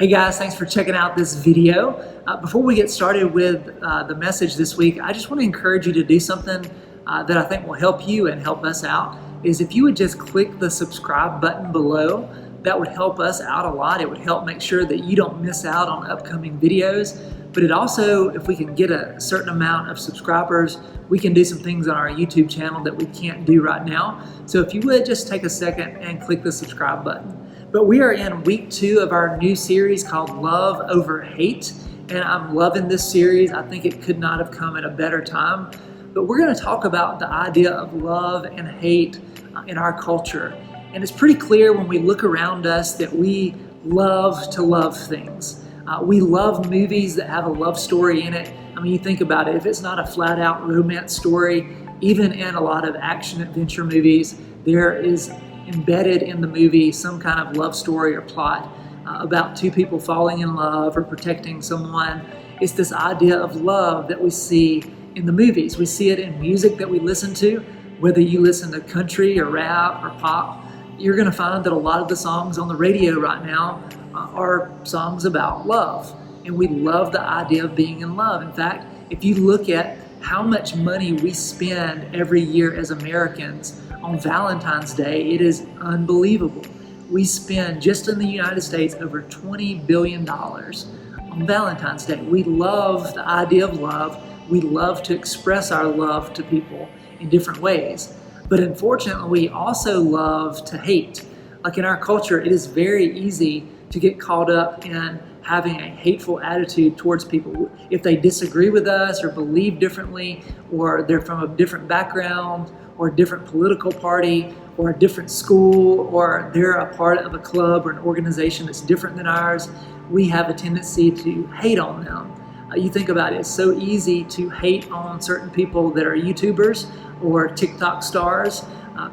Hey guys, thanks for checking out this video. Before we get started with the message this week, I just want to encourage you to do something that I think will help you and help us out. Is if you would just click the subscribe button below, that would help us out a lot. It would help make sure that you don't miss out on upcoming videos. But it also, if we can get a certain amount of subscribers, we can do some things on our YouTube channel that we can't do right now. So if you would just take a second and click the subscribe button. But we are in week 2 of our new series called Love Over Hate, and I'm loving this series. I think it could not have come at a better time. But we're going to talk about the idea of love and hate in our culture. And it's pretty clear when we look around us that we love to love things. We love movies that have a love story in it. I mean, you think about it, if it's not a flat out romance story, even in a lot of action adventure movies, there is embedded in the movie some kind of love story or plot about two people falling in love or protecting someone. It's this idea of love that we see in the movies. We see it in music that we listen to. Whether you listen to country or rap or pop, you're going to find that a lot of the songs on the radio right now are songs about love. And we love the idea of being in love. In fact, if you look at how much money we spend every year as Americans on Valentine's Day, it is unbelievable. We spend, just in the United States, over $20 billion on Valentine's Day. We love the idea of love. We love to express our love to people in different ways. But unfortunately, we also love to hate. Like in our culture, it is very easy to get caught up in having a hateful attitude towards people. If they disagree with us or believe differently, or they're from a different background, or a different political party, or a different school, or they're a part of a club or an organization that's different than ours, we have a tendency to hate on them. You think about it, it's so easy to hate on certain people that are YouTubers or TikTok stars.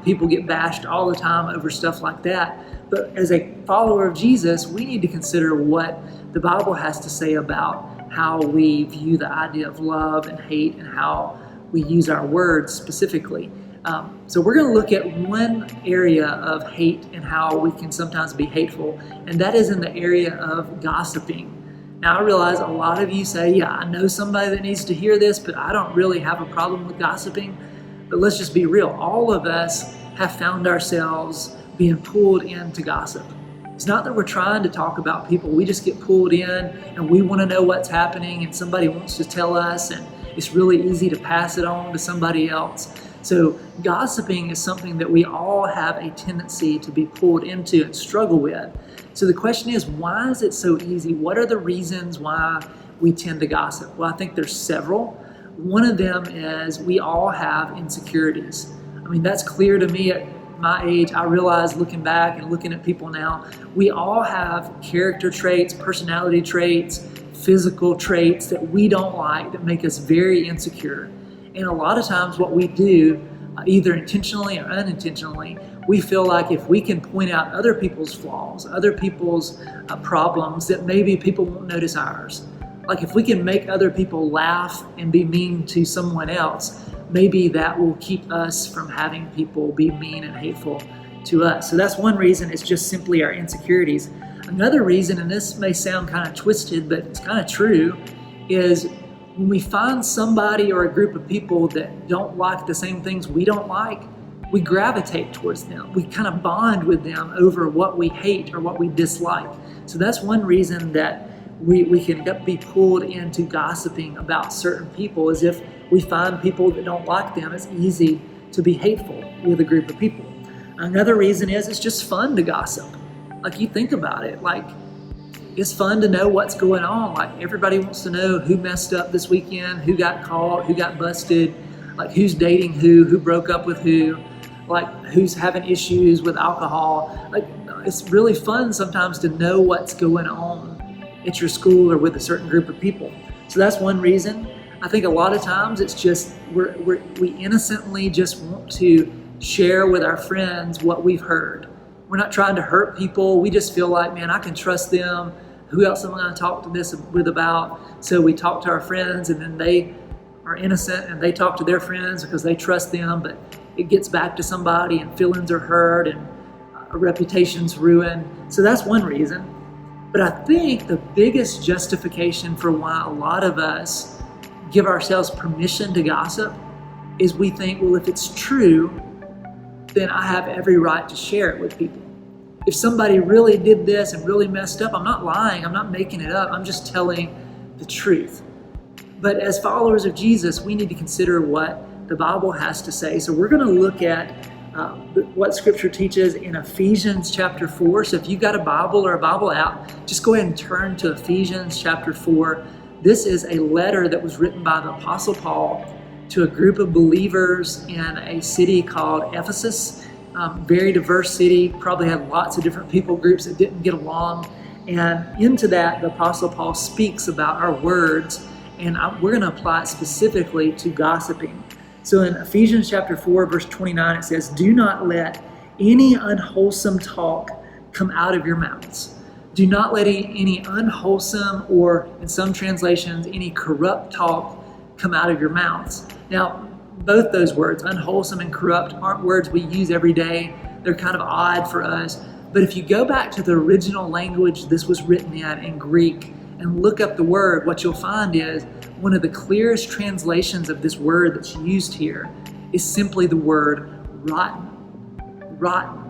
People get bashed all the time over stuff like that. But as a follower of Jesus, we need to consider what the Bible has to say about how we view the idea of love and hate and how we use our words specifically. So we're going to look at one area of hate and how we can sometimes be hateful, and that is in the area of gossiping. Now, I realize a lot of you say, yeah, I know somebody that needs to hear this, but I don't really have a problem with gossiping. But let's just be real. All of us have found ourselves being pulled into gossip. It's not that we're trying to talk about people. We just get pulled in and we want to know what's happening and somebody wants to tell us, and it's really easy to pass it on to somebody else. So gossiping is something that we all have a tendency to be pulled into and struggle with. So the question is, why is it so easy? What are the reasons why we tend to gossip? Well, I think there's several. One of them is we all have insecurities. I mean, that's clear to me at my age. I realize looking back and looking at people now, we all have character traits, personality traits, physical traits that we don't like, that make us very insecure. And a lot of times what we do, either intentionally or unintentionally, we feel like if we can point out other people's flaws, other people's problems, that maybe people won't notice ours. Like if we can make other people laugh and be mean to someone else, maybe that will keep us from having people be mean and hateful to us. So that's one reason. It's just simply our insecurities. Another reason, and this may sound kind of twisted, but it's kind of true, is when we find somebody or a group of people that don't like the same things we don't like, we gravitate towards them. We kind of bond with them over what we hate or what we dislike. So that's one reason that we can be pulled into gossiping about certain people, is if we find people that don't like them, it's easy to be hateful with a group of people. Another reason is it's just fun to gossip. Like you think about it, like it's fun to know what's going on. Like everybody wants to know who messed up this weekend, who got caught, who got busted, like who's dating who broke up with who, like who's having issues with alcohol. Like it's really fun sometimes to know what's going on at your school or with a certain group of people. So that's one reason. I think a lot of times it's just we innocently just want to share with our friends what we've heard. We're not trying to hurt people. We just feel like, man, I can trust them. Who else am I going to talk to this with about? So we talk to our friends, and then they are innocent and they talk to their friends because they trust them, but it gets back to somebody and feelings are hurt and a reputation's ruined. So that's one reason. But I think the biggest justification for why a lot of us give ourselves permission to gossip is we think, well, if it's true, then I have every right to share it with people. If somebody really did this and really messed up, I'm not lying, I'm not making it up, I'm just telling the truth. But as followers of Jesus, we need to consider what the Bible has to say. So we're going to look at what Scripture teaches in Ephesians chapter 4. So if you've got a Bible or a Bible app, just go ahead and turn to Ephesians chapter 4. This is a letter that was written by the Apostle Paul to a group of believers in a city called Ephesus. Very diverse city, probably had lots of different people groups that didn't get along. And into that, the Apostle Paul speaks about our words, and we're going to apply it specifically to gossiping. So in Ephesians chapter 4, verse 29, it says, "Do not let any unwholesome talk come out of your mouths." Do not let any unwholesome, or in some translations, any corrupt talk come out of your mouths. Now, both those words, unwholesome and corrupt, aren't words we use every day. They're kind of odd for us. But if you go back to the original language this was written in Greek, and look up the word, what you'll find is one of the clearest translations of this word that's used here is simply the word rotten. Rotten.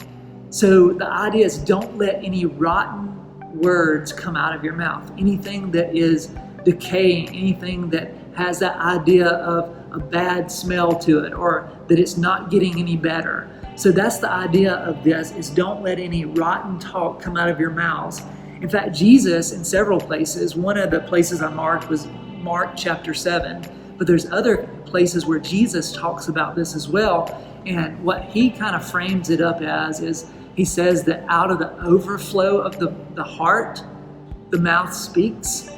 So the idea is, don't let any rotten words come out of your mouth. Anything that is decaying, anything that has that idea of a bad smell to it, or that it's not getting any better. So that's the idea of this, is don't let any rotten talk come out of your mouths. In fact, Jesus, in several places, one of the places I marked was Mark chapter 7, but there's other places where Jesus talks about this as well. And what he kind of frames it up as is, he says that out of the overflow of the heart, the mouth speaks.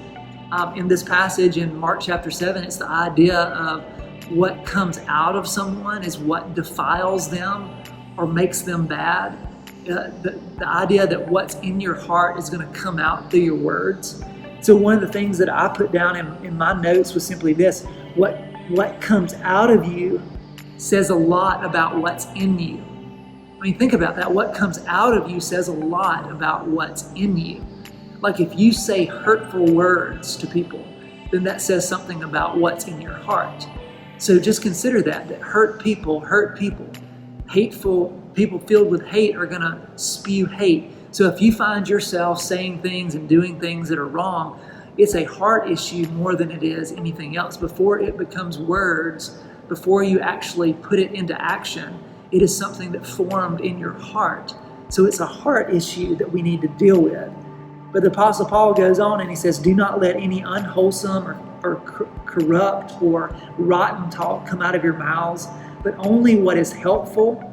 In this passage in Mark chapter 7, it's the idea of what comes out of someone is what defiles them or makes them bad. The idea that what's in your heart is going to come out through your words. So one of the things that I put down in my notes was simply this: what comes out of you says a lot about what's in you. I mean, think about that. What comes out of you says a lot about what's in you. Like if you say hurtful words to people, then that says something about what's in your heart. So just consider that hurt people. Hateful people filled with hate are going to spew hate. So if you find yourself saying things and doing things that are wrong, it's a heart issue more than it is anything else. Before it becomes words, before you actually put it into action, it is something that formed in your heart. So it's a heart issue that we need to deal with. But the Apostle Paul goes on and he says, do not let any unwholesome or corrupt or rotten talk come out of your mouths, but only what is helpful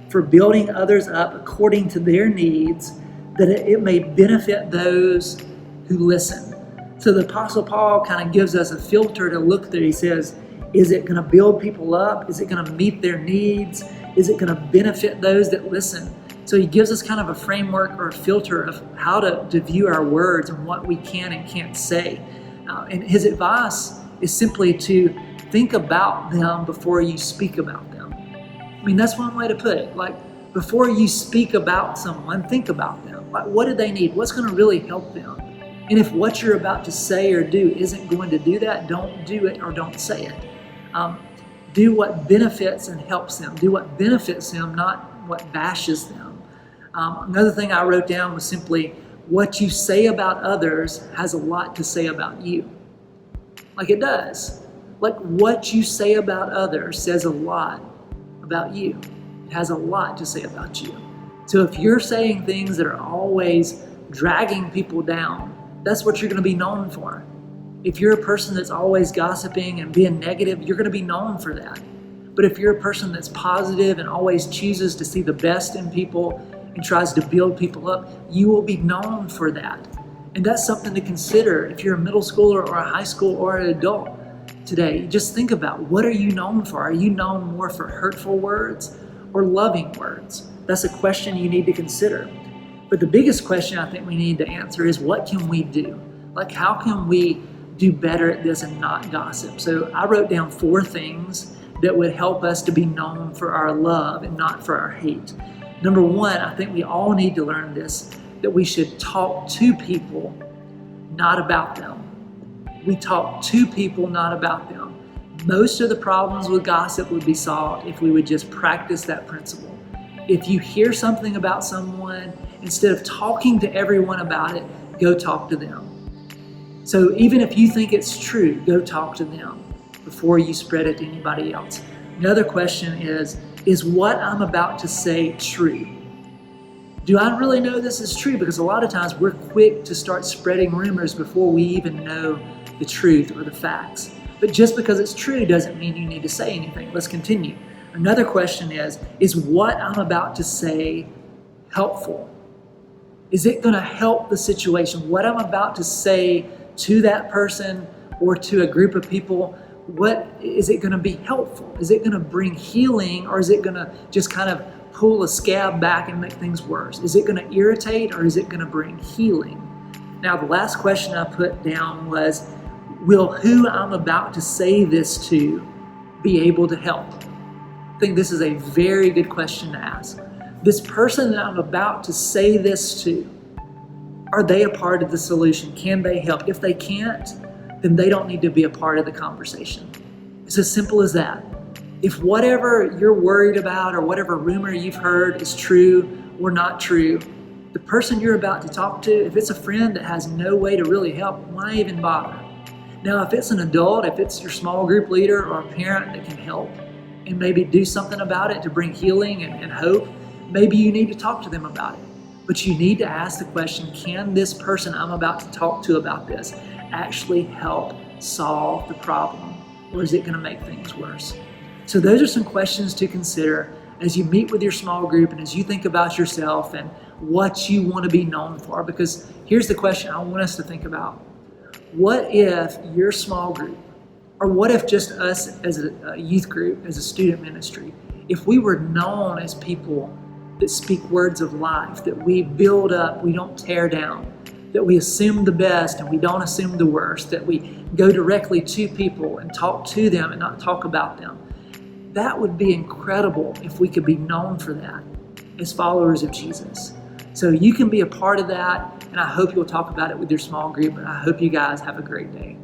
for building others up according to their needs, that it may benefit those who listen. So the Apostle Paul kind of gives us a filter to look through. He says, is it going to build people up? Is it going to meet their needs? Is it going to benefit those that listen? So he gives us kind of a framework or a filter of how to view our words and what we can and can't say. And his advice is simply to think about them before you speak about them. I mean, that's one way to put it. Like, before you speak about someone, think about them. Like, what do they need? What's going to really help them? And if what you're about to say or do isn't going to do that, don't do it or don't say it. Do what benefits and helps them. Do what benefits them, not what bashes them. Another thing I wrote down was simply, what you say about others has a lot to say about you. Like it does. Like what you say about others says a lot about you. It has a lot to say about you. So if you're saying things that are always dragging people down, that's what you're going to be known for. If you're a person that's always gossiping and being negative, you're going to be known for that. But if you're a person that's positive and always chooses to see the best in people and tries to build people up, you will be known for that. And that's something to consider if you're a middle schooler or a high school or an adult today. Just think about, what are you known for? Are you known more for hurtful words or loving words? That's a question you need to consider. But the biggest question I think we need to answer is, what can we do? Like, how can we do better at this and not gossip? So I wrote down 4 things that would help us to be known for our love and not for our hate. Number 1, I think we all need to learn this, that we should talk to people, not about them. We talk to people, not about them. Most of the problems with gossip would be solved if we would just practice that principle. If you hear something about someone, instead of talking to everyone about it, go talk to them. So even if you think it's true, go talk to them before you spread it to anybody else. Another question is what I'm about to say true? Do I really know this is true? Because a lot of times we're quick to start spreading rumors before we even know the truth or the facts. But just because it's true doesn't mean you need to say anything. Let's continue. Another question is what I'm about to say helpful? Is it going to help the situation? What I'm about to say to that person or to a group of people, what is it going to be helpful? Is it going to bring healing, or is it going to just kind of pull a scab back and make things worse? Is it going to irritate, or is it going to bring healing? Now, the last question I put down was, will who I'm about to say this to be able to help? I think this is a very good question to ask. This person that I'm about to say this to, are they a part of the solution? Can they help? If they can't, then they don't need to be a part of the conversation. It's as simple as that. If whatever you're worried about or whatever rumor you've heard is true or not true, the person you're about to talk to, if it's a friend that has no way to really help, why even bother? Now, if it's an adult, if it's your small group leader or a parent that can help and maybe do something about it to bring healing and hope, maybe you need to talk to them about it. But you need to ask the question, can this person I'm about to talk to about this actually help solve the problem, or is it going to make things worse? So those are some questions to consider as you meet with your small group and as you think about yourself and what you want to be known for. Because here's the question I want us to think about. What if your small group, or what if just us as a youth group, as a student ministry, if we were known as people that speak words of life, that we build up, we don't tear down, that we assume the best and we don't assume the worst, that we go directly to people and talk to them and not talk about them. That would be incredible if we could be known for that as followers of Jesus. So you can be a part of that, and I hope you'll talk about it with your small group, and I hope you guys have a great day.